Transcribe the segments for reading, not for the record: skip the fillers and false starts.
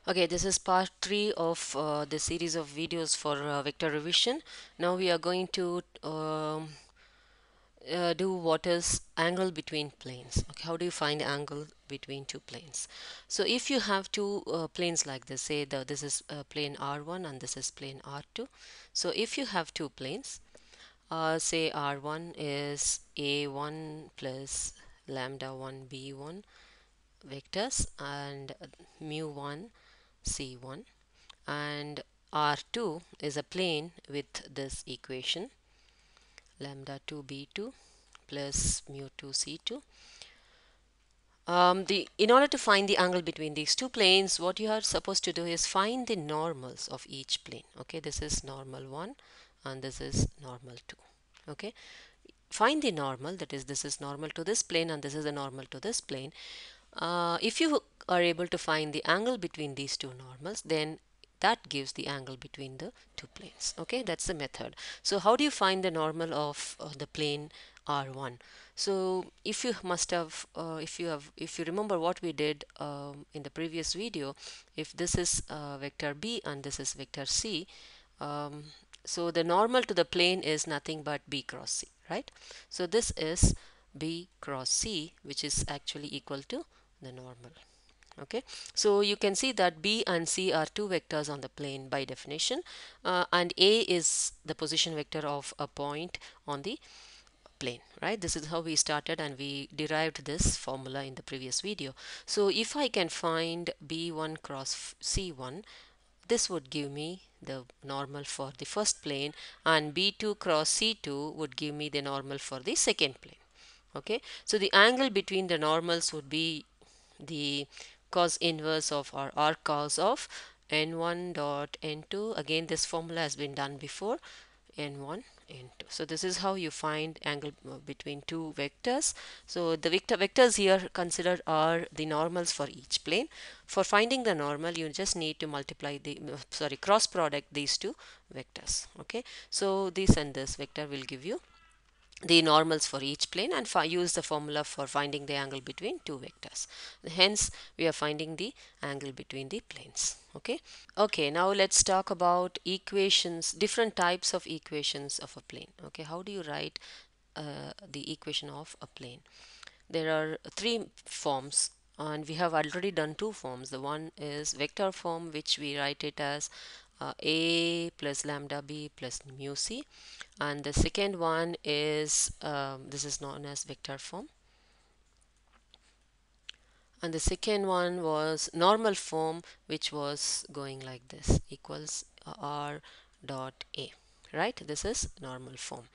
Okay, this is part 3 of the series of videos for vector revision. Now we are going to do what is angle between planes. Okay, how do you find angle between two planes? So if you have two planes like this, say this is plane R1 and this is plane R2. So if you have two planes, say R1 is A1 plus lambda 1 B1 vectors and mu1 C1, and R2 is a plane with this equation lambda 2 B2 plus mu 2 C2. In order to find the angle between these two planes, what you are supposed to do is find the normals of each plane. Okay, this is normal 1 and this is normal 2. Okay, find the normal, that is, this is normal to this plane and this is a normal to this plane. If you are able to find the angle between these two normals, then that gives the angle between the two planes. Okay, that's the method. So how do you find the normal of the plane R1? So if you must have if you remember what we did in the previous video, if this is vector B and this is vector C, um, so the normal to the plane is nothing but B cross C, right? So this is B cross C, which is actually equal to the normal. Okay, so you can see that B and C are two vectors on the plane by definition, and A is the position vector of a point on the plane, right? This is how we started and we derived this formula in the previous video. So if I can find B1 cross C1, this would give me the normal for the first plane, and B2 cross C2 would give me the normal for the second plane. Okay, so the angle between the normals would be the cos inverse of or arc cos of n1 dot n2. Again, this formula has been done before, n1 n2. So this is how you find angle between two vectors. So the vectors here considered are the normals for each plane. For finding the normal, you just need to multiply the cross product these two vectors. Okay, so this and this vector will give you the normals for each plane, and use the formula for finding the angle between two vectors. Hence we are finding the angle between the planes. Okay, now let's talk about equations, different types of equations of a plane. Okay, how do you write the equation of a plane? There are three forms, and we have already done two forms. The one is vector form, which we write it as a plus lambda b plus mu c, and the second one is this is known as vector form, and the second one was normal form, which was going like this, equals r dot a, right? This is normal form.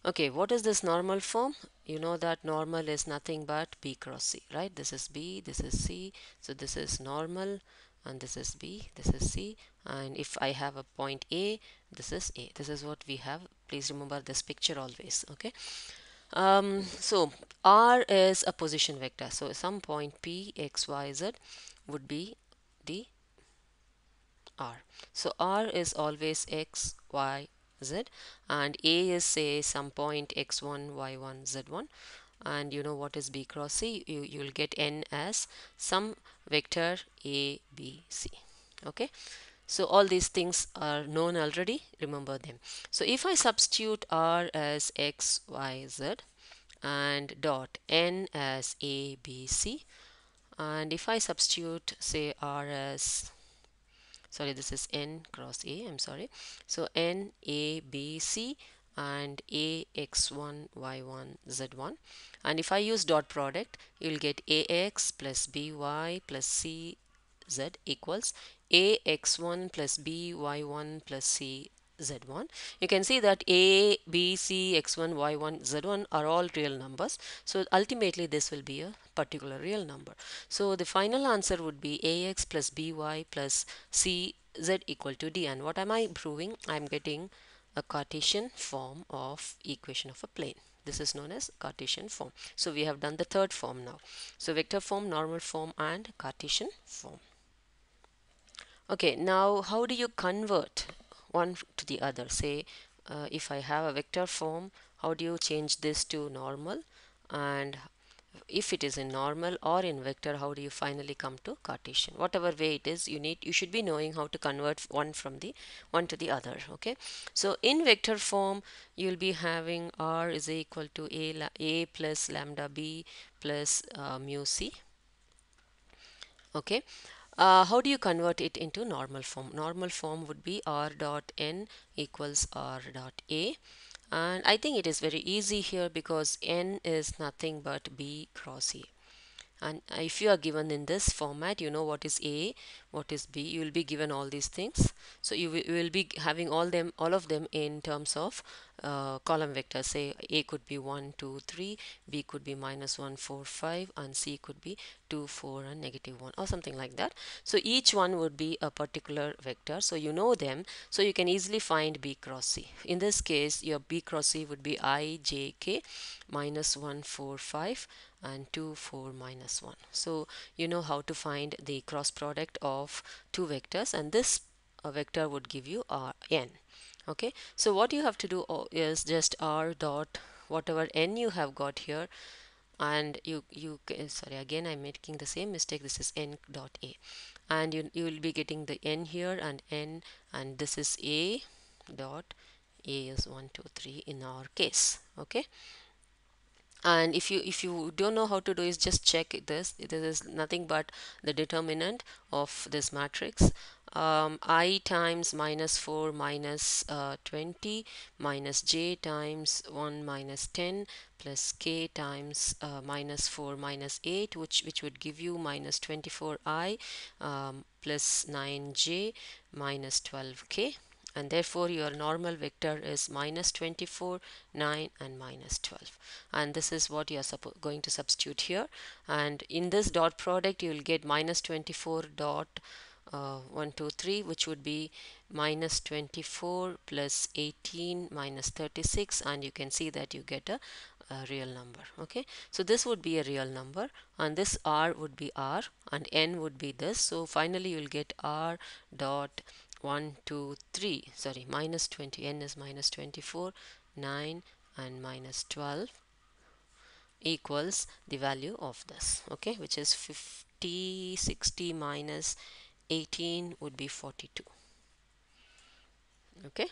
Okay, what is this normal form? You know that normal is nothing but B cross C, right? This is B, this is C, so this is normal, and this is B, this is C, and if I have a point A, this is A. This is what we have. Please remember this picture always, okay? So R is a position vector, so some point P, X, Y, Z would be the R. So R is always X, Y, Z, and A is, say, some point x1, y1, z1. And you know what is B cross C? You'll get N as some vector A, B, C. Okay, so all these things are known already, remember them. So if I substitute R as X, Y, Z and dot N as A, B, C, and if I substitute, say, R as, sorry, this is N cross A, I'm sorry, so N A B C and A x1 y1 z1, and if I use dot product, you'll get AX plus BY plus CZ equals AX1 plus BY1 plus C z1. You can see that A, B, C, x1, y1, z1 are all real numbers. So ultimately this will be a particular real number. So the final answer would be Ax plus By plus Cz equal to D. And what am I proving? I'm getting a Cartesian form of equation of a plane. This is known as Cartesian form. So we have done the third form now. So vector form, normal form, and Cartesian form. Okay, now how do you convert one to the other? Say, if I have a vector form, how do you change this to normal? And if it is in normal or in vector, how do you finally come to Cartesian? Whatever way it is, you should be knowing how to convert one to the other. Okay, so in vector form you'll be having r is equal to a plus lambda b plus mu c. Okay, how do you convert it into normal form? Normal form would be r dot n equals r dot a, and I think it is very easy here because n is nothing but b cross a. And if you are given in this format, you know what is a, what is b, you will be given all these things. So you will be having all of them in terms of column vectors. Say a could be 1 2 3, b could be minus 1 4 5, and c could be 2 4 and negative 1 or something like that. So each one would be a particular vector, so you know them, so you can easily find b cross c. In this case your b cross c would be I j k minus 1 4 5 and 2 4 minus 1. So you know how to find the cross product of two vectors, and this vector would give you n. Okay, so what you have to do is just r dot whatever n you have got here, and sorry, again I'm making the same mistake. This is n dot a, and you will be getting the n here and n, and this is a dot a is 1 2 3 in our case. Okay, and if you don't know how to do is just check this is nothing but the determinant of this matrix. I times minus 4 minus 20 minus j times 1 minus 10 plus k times minus 4 minus 8, which would give you minus 24i plus 9j minus 12k, and therefore your normal vector is minus 24 9 and minus 12, and this is what you are going to substitute here. And in this dot product you will get minus 24 dot 1 2 3, which would be minus 24 plus 18 minus 36, and you can see that you get a real number. Okay, so this would be a real number, and this r would be r, and n would be this. So finally you'll get r dot 1 2 3, sorry, minus 20, n is minus 24 9 and minus 12 equals the value of this. Okay, which is 50 60 minus 18 would be 42. Okay,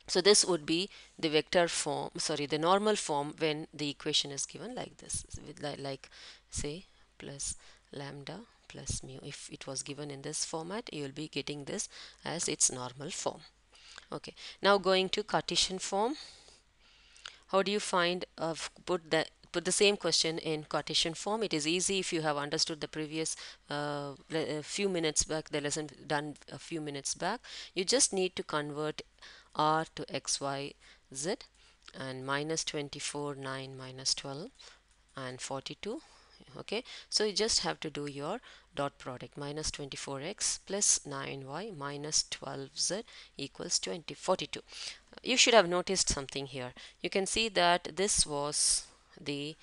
so this would be the vector form, sorry, the normal form when the equation is given like this, with like say plus lambda plus mu. If it was given in this format, you will be getting this as its normal form. Okay, now going to Cartesian form. How do you find put the same question in Cartesian form? It is easy if you have understood the previous few minutes back, the lesson done a few minutes back. You just need to convert r to x y z, and minus 24 9 minus 12 and 42. Okay, so you just have to do your dot product, minus 24x plus 9y minus 12z equals 42. You should have noticed something here. You can see that this was the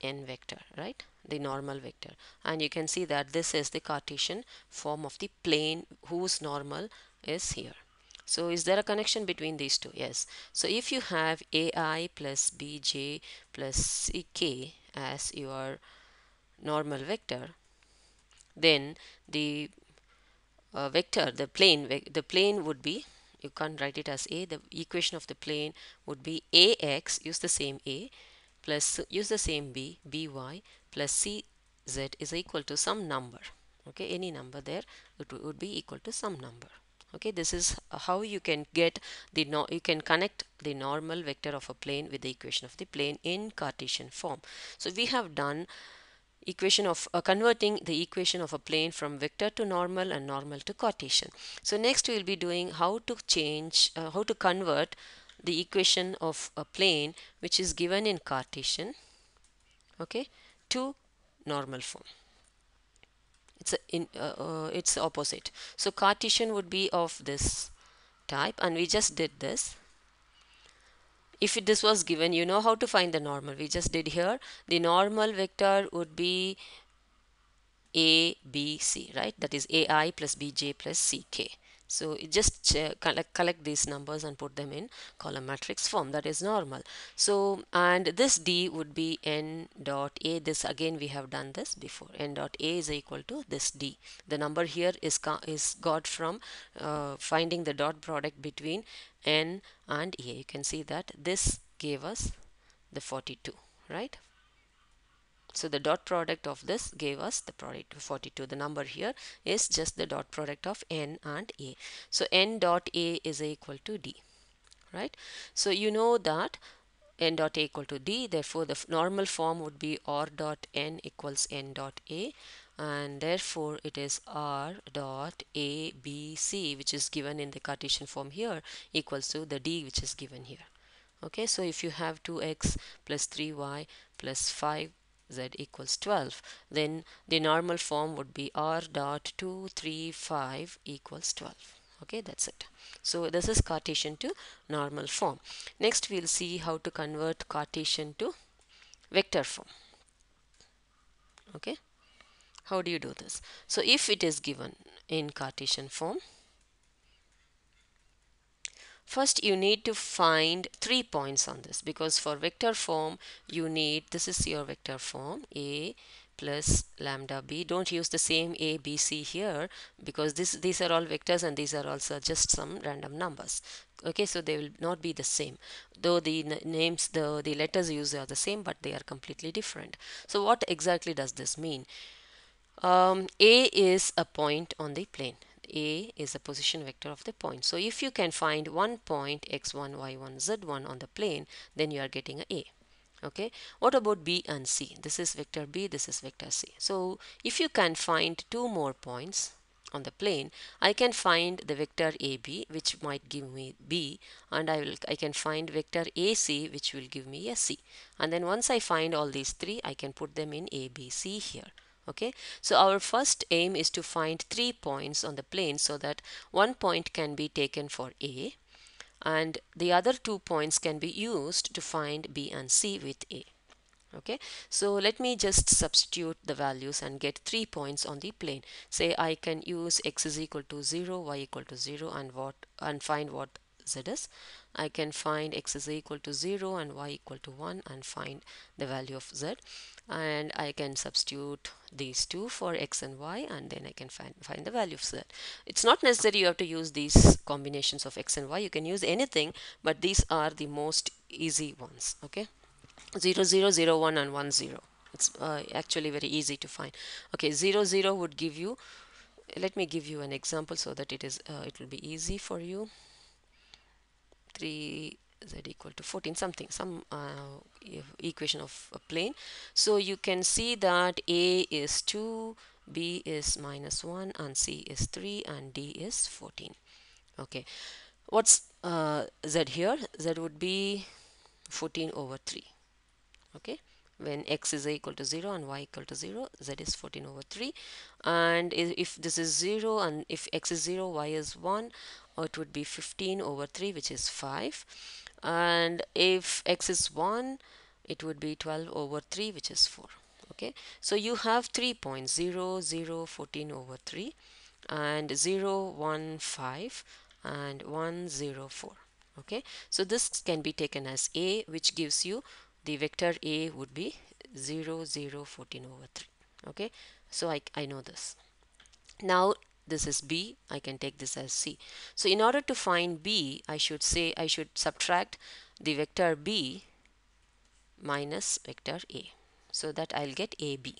n vector, right, the normal vector, and you can see that this is the Cartesian form of the plane whose normal is here. So is there a connection between these two? Yes. So if you have ai plus bj plus ck as your normal vector, then the vector, the plane would be, you can't write it as a, the equation of the plane would be ax, use the same a, plus use the same b, by plus cz is equal to some number. Okay, any number there, it would be equal to some number. Okay, this is how you can get the you can connect the normal vector of a plane with the equation of the plane in Cartesian form. So we have done equation of converting the equation of a plane from vector to normal and normal to Cartesian. So next we will be doing how to change, how to convert the equation of a plane which is given in Cartesian, okay, to normal form. It's opposite. So Cartesian would be of this type, and we just did this. If this was given, you know how to find the normal. We just did here. The normal vector would be a b c, right? That is ai plus bj plus ck. So it just collect these numbers and put them in column matrix form. That is normal. So, and this D would be n dot A. This again we have done this before. N dot A is equal to this D. The number here is got from finding the dot product between n and A. You can see that this gave us the 42, right? So the dot product of this gave us the product 42. The number here is just the dot product of n and A. So n dot A is equal to D, right? So you know that n dot A equal to D, therefore the normal form would be r dot n equals n dot A, and therefore it is r dot A B C, which is given in the Cartesian form here, equals to the D which is given here. Okay, so if you have 2x plus 3y plus 5z equals 12, then the normal form would be r dot 235 equals 12. Okay, that's it. So this is Cartesian to normal form. Next we'll see how to convert Cartesian to vector form. Okay, how do you do this? So if it is given in Cartesian form, first you need to find 3 points on this, because for vector form you need, this is your vector form, a plus lambda b. Don't use the same a b c here, because these are all vectors and these are also just some random numbers. Okay, so they will not be the same, though the names, the letters used are the same, but they are completely different. So what exactly does this mean? A is a point on the plane. A is a position vector of the point. So if you can find one point x1, y1, z1 on the plane, then you are getting a A. Okay, what about B and C? This is vector B, this is vector C. So if you can find two more points on the plane, I can find the vector AB, which might give me B, and I can find vector AC, which will give me a C. And then once I find all these three, I can put them in A, B, C here. Okay, so our first aim is to find 3 points on the plane, so that one point can be taken for A and the other 2 points can be used to find B and C with A. Okay, so let me just substitute the values and get 3 points on the plane. Say I can use x is equal to 0, y equal to 0, and find what z is. I can find x is equal to 0 and y equal to 1 and find the value of z, and I can substitute these two for x and y, and then I can find the value of z. It's not necessary you have to use these combinations of x and y. You can use anything, but these are the most easy ones. Okay, 0 0 0 1 and 1 0. It's actually very easy to find. Okay, 0 0 would give you, let me give you an example so that it will be easy for you. 3z equal to 14 something, some equation of a plane. So you can see that A is 2, B is -1, and C is 3, and D is 14. Okay, what's z here? Z would be 14 over 3. Okay, when x is equal to 0 and y equal to 0, z is 14 over 3. And if this is 0 and if x is 0, y is 1, it would be 15 over 3, which is 5. And if x is 1, it would be 12 over 3, which is 4. Okay, so you have 3 points, 0 0 14 over 3 and 0 1 5 and 1 0 4. Okay, so this can be taken as A, which gives you the vector A would be 0 0 14 over 3. Okay, so I know this. Now this is B, I can take this as C. So in order to find B, I should subtract the vector B minus vector A, so that I'll get AB.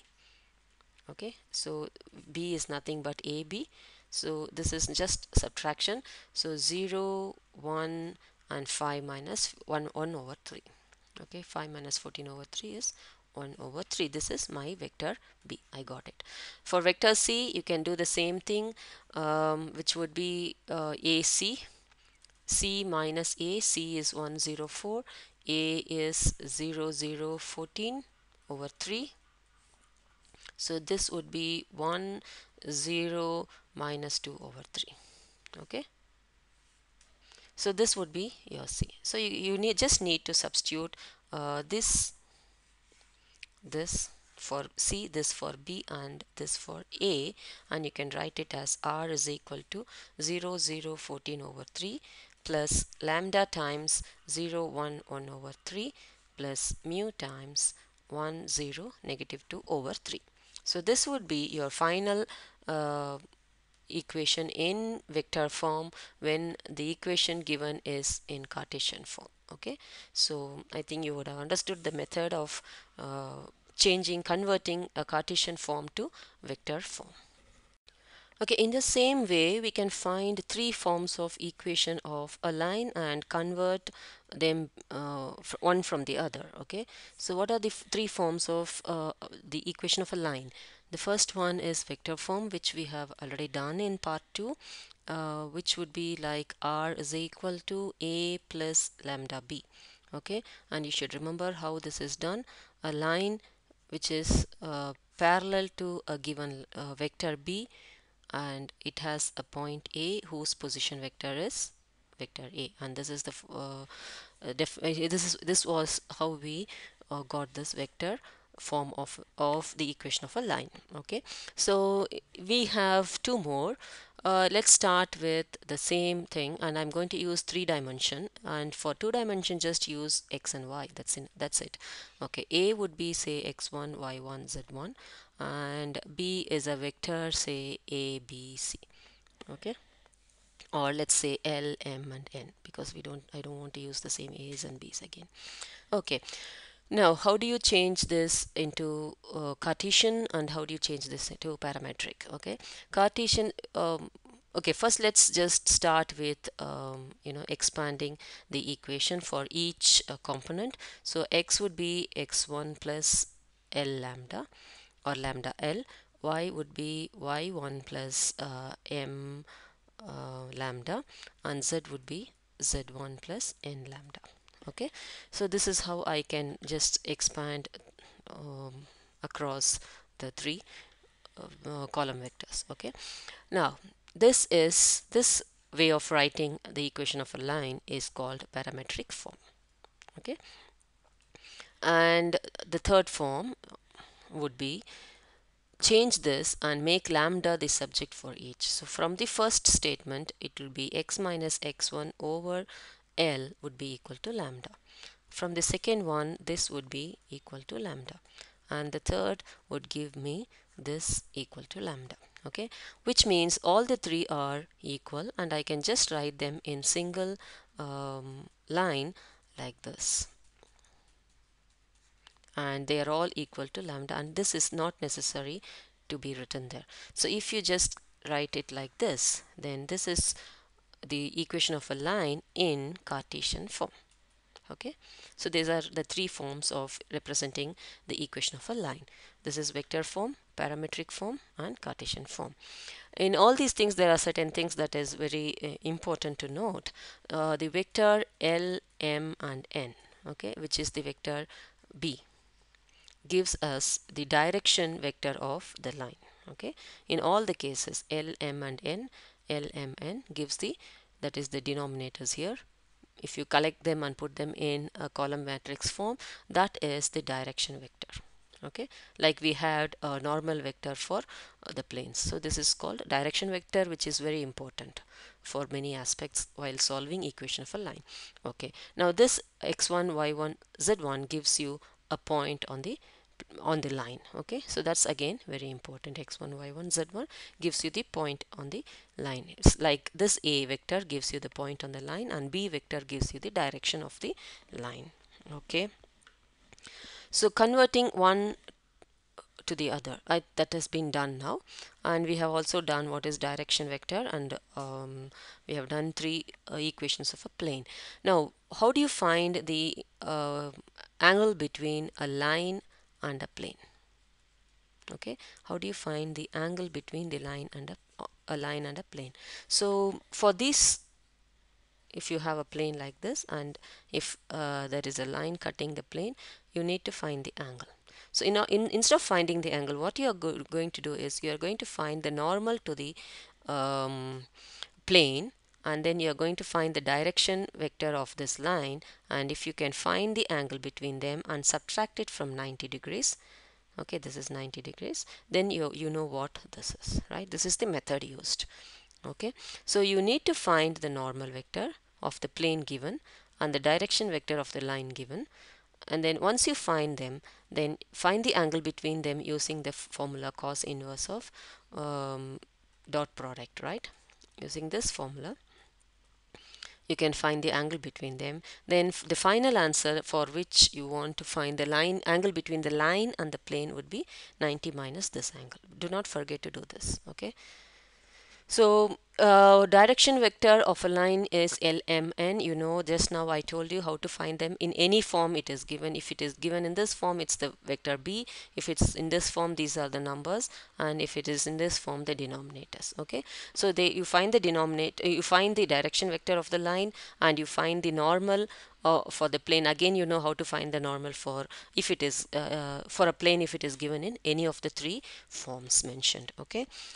Okay, so B is nothing but AB, so this is just subtraction. So 0 1 and 5 minus 1 1 over 3. Okay, 5 minus 14 over 3 is 1 over 3. This is my vector B. I got it. For vector C, you can do the same thing, which would be AC. C minus A. C is 104. A is 0 0 14 over 3. So this would be 1 0 minus 2 over 3. Okay, so this would be your C. So you just need to substitute this for C, this for B, and this for A, and you can write it as R is equal to 0, 0, 14 over 3 plus lambda times 0, 1, 1 over 3 plus mu times 1, 0, negative 2 over 3. So this would be your final equation in vector form when the equation given is in Cartesian form. Okay, so I think you would have understood the method of converting a Cartesian form to vector form. Okay, in the same way, we can find three forms of equation of a line and convert them one from the other. Okay, so what are the three forms of the equation of a line? The first one is vector form, which we have already done in part 2, which would be like R is equal to A plus lambda B. Okay, and you should remember how this is done. A line which is parallel to a given vector B, and it has a point A whose position vector is vector A, and this is this was how we got this vector form of the equation of a line. Okay, so we have two more. Let's start with the same thing, and I'm going to use 3 dimension, and for 2 dimension just use x and y. That's it. Okay, A would be say x1, y1, z1, and B is a vector, say A, B, C. Okay, or let's say L, M, and N, because I don't want to use the same A's and B's again. Okay, now how do you change this into Cartesian, and how do you change this into parametric? Okay, Cartesian. Okay, first let's just start with expanding the equation for each component. So x would be x1 plus L lambda, or lambda L. Y would be y1 plus m lambda, and z would be z1 plus n lambda. Okay, so this is how I can just expand across the three column vectors. Okay, now this way of writing the equation of a line is called parametric form. Okay, and the third form would be change this and make lambda the subject for each. So from the first statement, it will be x minus x1 over L would be equal to lambda. From the second one, this would be equal to lambda, and the third would give me this equal to lambda. Okay, which means all the three are equal, and I can just write them in single line like this, and they are all equal to lambda, and this is not necessary to be written there. So if you just write it like this, then this is the equation of a line in Cartesian form. Okay, so these are the three forms of representing the equation of a line. This is vector form, parametric form, and Cartesian form. In all these things, there are certain things that is very important to note. The vector L, M, and N, okay, which is the vector B, gives us the direction vector of the line. Okay, in all the cases, L, M, and N, L, M, N gives that is the denominators here. If you collect them and put them in a column matrix form, that is the direction vector. Okay, like we had a normal vector for the planes. So this is called direction vector, which is very important for many aspects while solving equation of a line. Okay, now this x1, y1, z1 gives you a point on the line. Okay, so that's again very important. X1, y1, z1 gives you the point on the line. It's like this A vector gives you the point on the line, and B vector gives you the direction of the line. Okay, so converting one to the other, that has been done now, and we have also done what is direction vector, and we have done three equations of a plane. Now how do you find the angle between a line and a plane? Okay, how do you find the angle between the line and a line and a plane? So for this, if you have a plane like this, and if there is a line cutting the plane, you need to find the angle. So instead of finding the angle, what you are going to do is you are going to find the normal to the plane, and then you are going to find the direction vector of this line, and if you can find the angle between them and subtract it from 90 degrees, Okay, this is 90 degrees. Then you know what this is, right? This is the method used. Okay, so you need to find the normal vector of the plane given and the direction vector of the line given, and then once you find them, then find the angle between them using the formula cos inverse of dot product, right? Using this formula you can find the angle between them. Then the final answer for which you want to find the line angle between the line and the plane would be 90 minus this angle. Do not forget to do this. Okay, so direction vector of a line is LMN. You know, just now I told you how to find them in any form it is given. If it is given in this form, it's the vector B. If it's in this form, these are the numbers, and if it is in this form, the denominators. Okay, so you find the denominator, you find the direction vector of the line, and you find the normal for the plane. Again, you know how to find the normal for if it is for a plane if it is given in any of the three forms mentioned. Okay,